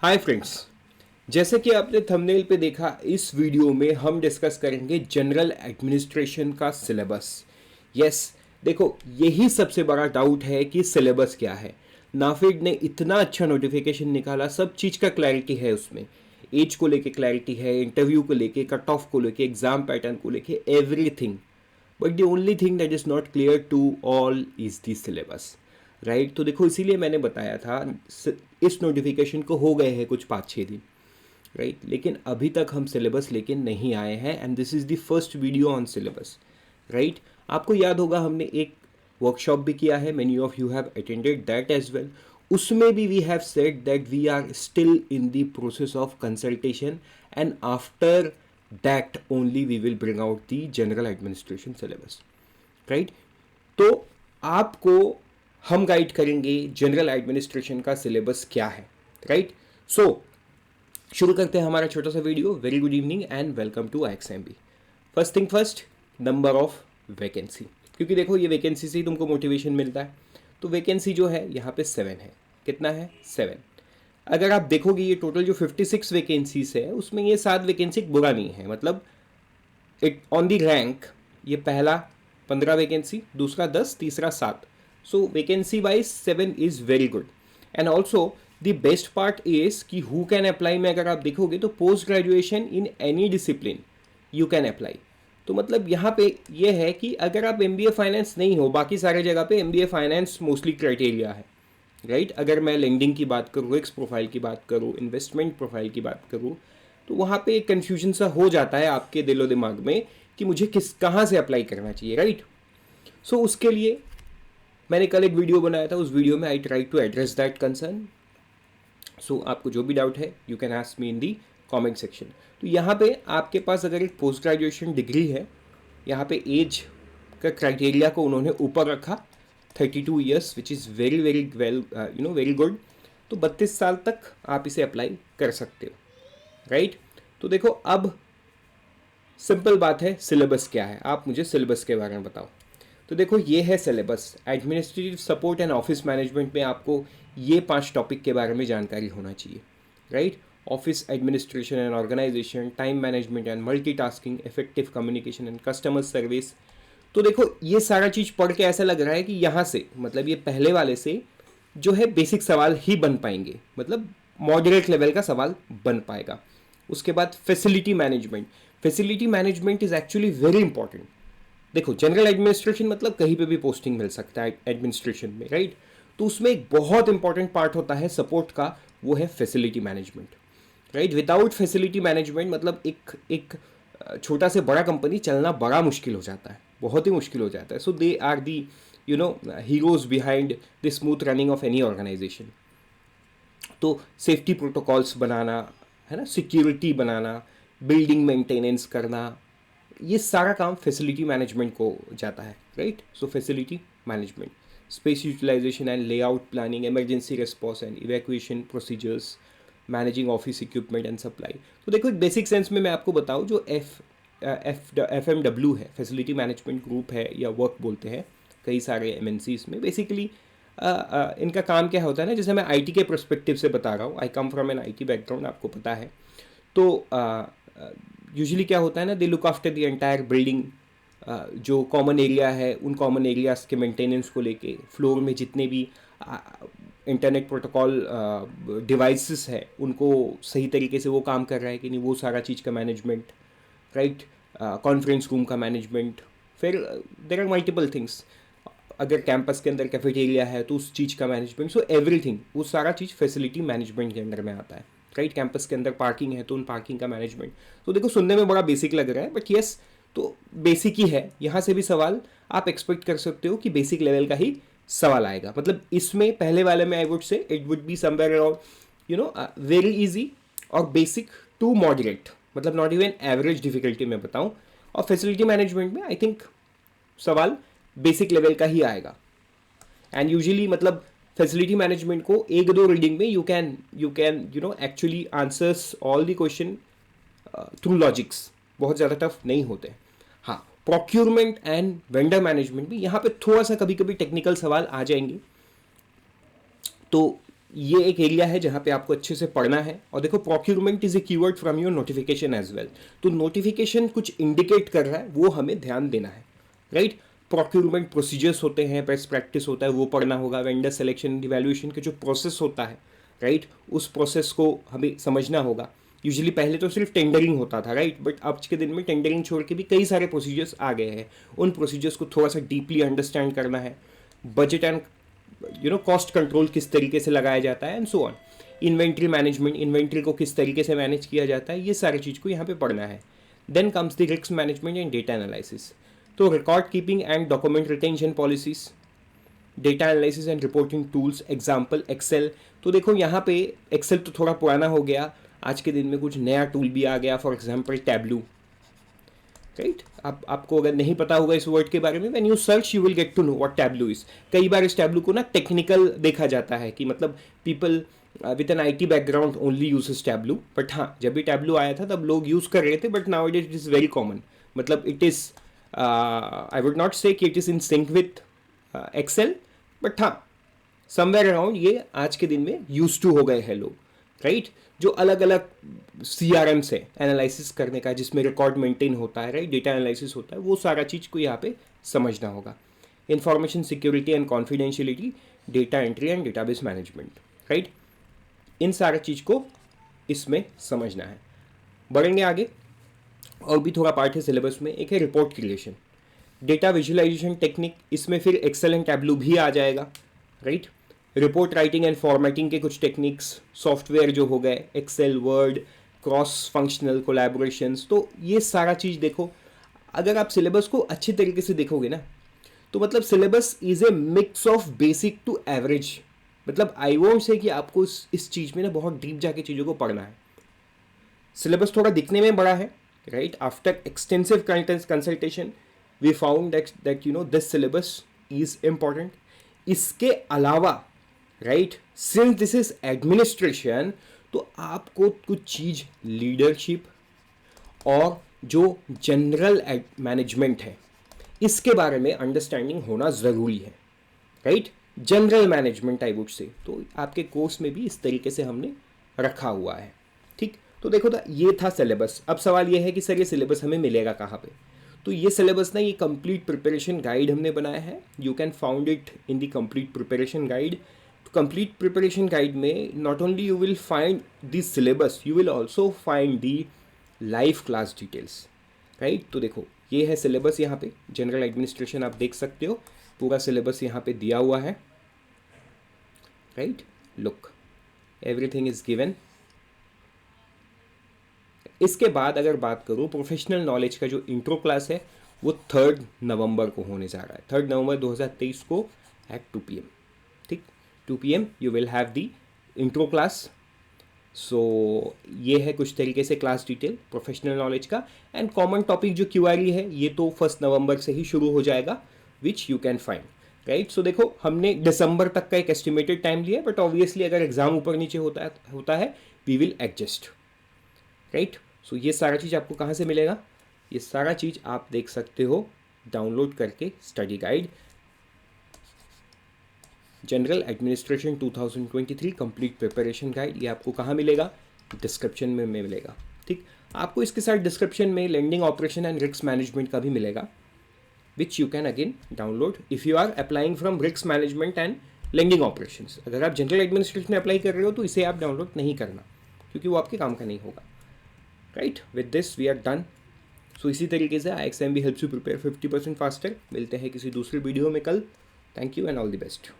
Hi friends, जैसे कि आपने थंबनेल पे देखा, इस वीडियो में हम डिस्कस करेंगे जनरल एडमिनिस्ट्रेशन का सिलेबस। यस, देखो यही सबसे बड़ा डाउट है कि सिलेबस क्या है। नाफिड ने इतना अच्छा नोटिफिकेशन निकाला, सब चीज़ का क्लैरिटी है उसमें। एज को लेके क्लैरिटी है, इंटरव्यू को लेके, कट ऑफ को लेके, एग्जाम पैटर्न को लेके, everything. But the only thing that is not clear to all is the syllabus. Right, तो देखो इसीलिए मैंने बताया था इस नोटिफिकेशन को हो गए हैं कुछ 5-6 दिन। राइट, लेकिन अभी तक हम सिलेबस लेके नहीं आए हैं and this is the first video on syllabus. Right, आपको याद होगा हमने एक वर्कशॉप भी किया है, many of you have attended that as well. उसमें भी we have said that we are still in the process of consultation and after that only we will bring out the general administration syllabus. Right, तो आपको हम guide करेंगे general administration का syllabus क्या है। Right, सो शुरू करते हैं हमारा छोटा सा video. Very good evening and welcome to IXMB। First thing first, number of vacancy, क्योंकि देखो ये वैकेंसी से ही तुमको मोटिवेशन मिलता है। तो वैकेंसी जो है यहाँ पे 7 है। कितना है? 7। अगर आप देखोगे ये टोटल जो 56 वैकेंसीज है उसमें ये 7 वैकेंसी बुरा नहीं है, मतलब इट ऑन द रैंक ये पहला 15 वैकेंसी, दूसरा 10, तीसरा 7। So vacancy wise 7 is very good. And also the best part is कि हु कैन अप्लाई में अगर आप देखोगे तो post graduation in any discipline you can apply. तो मतलब यहाँ पे ये है कि अगर आप MBA फाइनेंस नहीं हो, बाकी सारे जगह पे MBA फाइनेंस मोस्टली क्राइटेरिया है। राइट, अगर मैं लेंडिंग की बात करूँ, रिस्क प्रोफाइल की बात करूँ, इन्वेस्टमेंट प्रोफाइल की बात करूँ, तो वहाँ पे एक कन्फ्यूजन सा हो जाता है आपके दिलो दिमाग में कि मुझे कहाँ से अप्लाई करना चाहिए। राइट, सो उसके लिए मैंने कल एक वीडियो बनाया था, उस वीडियो में I try to address that concern. So आपको जो भी डाउट है you can ask me in the comment section. तो यहाँ पे आपके पास अगर एक पोस्ट ग्रेजुएशन डिग्री है, यहाँ पे एज का क्राइटेरिया को उन्होंने ऊपर रखा 32 years, which is very very well very good. तो 32 साल तक आप इसे अप्लाई कर सकते हो। राइट, तो देखो अब सिंपल बात है, सिलेबस क्या है, आप मुझे सिलेबस के बारे में बताओ। तो देखो ये है syllabus. Administrative support and office management में आपको ये 5 टॉपिक के बारे में जानकारी होना चाहिए। Right, office administration and organisation, time management and multitasking, effective communication and customer service. तो देखो ये सारा चीज़ पढ़ के ऐसा लग रहा है कि यहाँ से मतलब ये पहले वाले से जो है बेसिक सवाल ही बन पाएंगे, मतलब मॉडरेट लेवल का सवाल बन पाएगा। उसके बाद facility management. Facility management is actually very important. देखो जनरल एडमिनिस्ट्रेशन मतलब कहीं पे भी पोस्टिंग मिल सकता है एडमिनिस्ट्रेशन में। राइट, तो उसमें एक बहुत इंपॉर्टेंट पार्ट होता है सपोर्ट का, वो है facility management. Right, without facility management मतलब एक एक छोटा से बड़ा कंपनी चलना बड़ा मुश्किल हो जाता है, बहुत ही मुश्किल हो जाता है। So they are the heroes behind the smooth running of any organisation. तो सेफ्टी प्रोटोकॉल्स बनाना है ना, सिक्योरिटी बनाना, बिल्डिंग मेंटेनेंस करना, ये सारा काम फैसिलिटी मैनेजमेंट को जाता है। Right, so facility management, space utilisation and layout planning, emergency response and evacuation procedures, managing office equipment and supply. तो देखो एक बेसिक सेंस में मैं आपको बताऊं, जो FMW है, फैसिलिटी मैनेजमेंट ग्रुप है या वर्क बोलते हैं कई सारे MNCs में, बेसिकली इनका काम क्या होता है ना, जैसे मैं IT के पर्सपेक्टिव से बता रहा हूँ, I come from an IT background, आपको पता है। तो यूजुअली क्या होता है ना, they look after the entire building. जो कॉमन एरिया है उन कॉमन एरियाज़ के मेंटेनेंस को लेके, फ्लोर में जितने भी इंटरनेट प्रोटोकॉल डिवाइसेस है उनको सही तरीके से वो काम कर रहा है कि नहीं, वो सारा चीज़ का मैनेजमेंट। राइट, कॉन्फ्रेंस रूम का मैनेजमेंट, फिर देयर आर मल्टीपल थिंग्स। अगर कैंपस के अंदर कैफेटेरिया है तो उस चीज़ का मैनेजमेंट। सो एवरीथिंग, वो सारा चीज़ फैसिलिटी मैनेजमेंट के अंदर में आता है। राइट, कैंपस के अंदर पार्किंग है तो उन पार्किंग का मैनेजमेंट। तो देखो सुनने में बड़ा बेसिक लग रहा है, बट यस, तो बेसिक ही है। यहाँ से भी सवाल आप एक्सपेक्ट कर सकते हो कि बेसिक लेवल का ही सवाल आएगा। मतलब इसमें पहले वाले में I would say it would be somewhere around very easy और बेसिक टू मॉडरेट, मतलब नॉट इवन एवरेज डिफिकल्टी में बताऊँ। और फैसिलिटी मैनेजमेंट में आई थिंक सवाल बेसिक लेवल का ही आएगा। एंड यूजुअली मतलब फैसिलिटी मैनेजमेंट को 1-2 रीडिंग में you can actually answers all the question through logics, बहुत ज़्यादा टफ नहीं होते। हाँ, प्रोक्यूरमेंट एंड वेंडर मैनेजमेंट भी यहाँ पे थोड़ा सा कभी कभी टेक्निकल सवाल आ जाएंगे। तो ये एक एरिया है जहाँ पे आपको अच्छे से पढ़ना है। और देखो procurement is a keyword from your notification as well, तो नोटिफिकेशन कुछ इंडिकेट कर रहा है, वो हमें ध्यान देना है, राइट। प्रोक्यूरमेंट प्रोसीजर्स होते हैं, बेस्ट प्रैक्टिस होता है, वो पढ़ना होगा। वेंडर सिलेक्शन इवैल्यूएशन के जो प्रोसेस होता है, राइट, उस प्रोसेस को हमें समझना होगा। यूजुअली पहले तो सिर्फ टेंडरिंग होता था, राइट, बट आज के दिन में टेंडरिंग छोड़ के भी कई सारे प्रोसीजर्स आ गए हैं। उन प्रोसीजर्स को थोड़ा सा डीपली अंडरस्टैंड करना है। बजट एंड कॉस्ट कंट्रोल किस तरीके से लगाया जाता है, and so on. Inventory management, inventory को किस तरीके से मैनेज किया जाता है, ये सारी चीज़ को यहाँ पे पढ़ना है। Then comes the risk management and data analysis. तो record keeping and document retention policies, data analysis and reporting tools, example Excel. तो देखो यहाँ पे एक्सेल तो थोड़ा पुराना हो गया, आज के दिन में कुछ नया टूल भी आ गया, फॉर एग्जाम्पल टैब्लू, राइट। आपको अगर नहीं पता होगा इस वर्ड के बारे में, when you search you will get to know what Tableau is. कई बार इस टैब्लू को ना टेक्निकल देखा जाता है कि मतलब people with an IT background only uses tableau, but हाँ, जब भी टैब्लू आया था तब लोग यूज कर रहे थे, but now it is very common. मतलब it is, I would not say कि it is in sync with Excel, but हाँ, समवेयर अराउंड ये आज के दिन में यूज टू हो गए हैं लोग, राइट। जो अलग अलग CRM से एनालिसिस करने का, जिसमें रिकॉर्ड मेंटेन होता है, राइट, डेटा एनालिसिस होता है, वो सारा चीज़ को यहाँ पे समझना होगा। Information security and confidentiality, data entry and database management, right, इन सारा चीज़ को इसमें समझना है। बढ़ेंगे आगे, और भी थोड़ा पार्ट है सिलेबस में। एक है report creation, data visualisation technique, इसमें फिर एक्सेल एंड टैब्लू भी आ जाएगा, right. Report writing and formatting के कुछ टेक्निक्स, सॉफ्टवेयर जो हो गए, Excel, Word, cross functional collaborations. तो ये सारा चीज़ देखो, अगर आप सिलेबस को अच्छी तरीके से देखोगे ना, तो मतलब syllabus is a mix of basic to average. मतलब आई वोंट से कि आपको इस चीज़ में ना बहुत डीप जाके चीज़ों को पढ़ना है। सिलेबस थोड़ा दिखने में बड़ा है, right. After extensive consultation we found that this syllabus is important. इसके अलावा, right, since this is administration, तो आपको कुछ चीज लीडरशिप और जो जनरल मैनेजमेंट है, इसके बारे में अंडरस्टैंडिंग होना ज़रूरी है, right. General management I would say, तो आपके कोर्स में भी इस तरीके से हमने रखा हुआ है, ठीक। तो देखो था, ये था सिलेबस। अब सवाल ये है कि सर ये सिलेबस हमें मिलेगा कहाँ पे? तो ये सिलेबस ना, ये कंप्लीट प्रिपरेशन गाइड हमने बनाया है। You can found it in the complete preparation guide. Complete preparation guide में not only you will find this syllabus, you will also find the live class details, right. तो देखो ये है syllabus, यहाँ पे जनरल एडमिनिस्ट्रेशन आप देख सकते हो, पूरा सिलेबस यहाँ पे दिया हुआ है, right. Look, everything is given. इसके बाद अगर बात करूँ प्रोफेशनल नॉलेज का, जो इंट्रो क्लास है वो 3 नवंबर को होने जा रहा है, 3 नवंबर 2023 को एट 2 PM, ठीक। 2 PM you will have the intro class. So ये है कुछ तरीके से क्लास डिटेल प्रोफेशनल नॉलेज का। एंड कॉमन टॉपिक जो QRE है, ये तो 1 नवंबर से ही शुरू हो जाएगा, which you can find, right. So देखो, हमने दिसंबर तक का एक एस्टिमेटेड टाइम लिया, बट ऑब्वियसली अगर एग्जाम ऊपर नीचे होता है we will adjust, right. So ये सारा चीज़ आपको कहाँ से मिलेगा? ये सारा चीज़ आप देख सकते हो डाउनलोड करके, study guide general administration 2023 complete preparation guide. ये आपको कहाँ मिलेगा? डिस्क्रिप्शन में मिलेगा, ठीक। आपको इसके साथ डिस्क्रिप्शन में lending operation and risk management का भी मिलेगा, which you can again download if you are applying from risk management and lending operations. अगर आप जनरल एडमिनिस्ट्रेशन में अप्लाई कर रहे हो तो इसे आप डाउनलोड नहीं करना, क्योंकि वो आपके काम का नहीं होगा, right. With this we are done. So इसी तरीके से IXMB helps you prepare 50% faster. मिलते हैं किसी दूसरी वीडियो में कल। Thank you and all the best.